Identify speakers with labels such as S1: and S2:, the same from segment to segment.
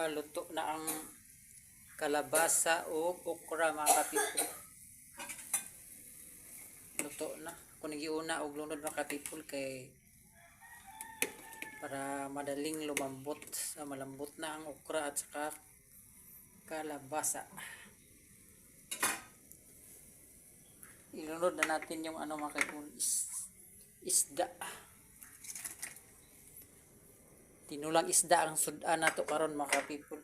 S1: Luto na ang kalabasa o okra mga katipol. Luto na. Kung nagiuna og lunod mga katipol kay para madaling lumambot. Malambot na ang okra at saka kalabasa. Ilunod na natin yung mga katipol, isda. Tinulang isda ang sudan nato karon mga katipol.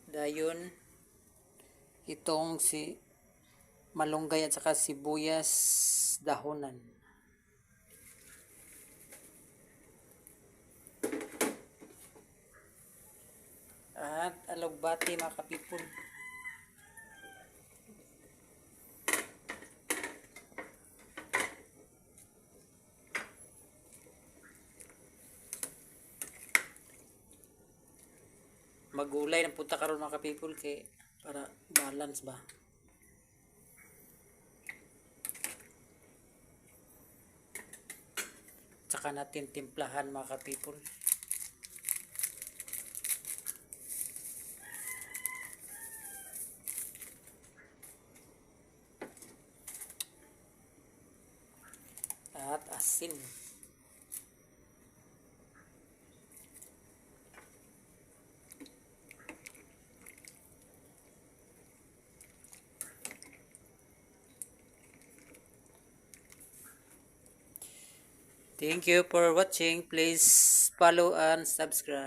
S1: Dayon itong si malunggay at saka sibuyas dahonan. At alugbati mga kapipol. Magulay ng punta karon mga kapipol kay para balance ba. Tsaka natin timplahan mga kapipol. At asin. Thank you for watching. Please follow and subscribe.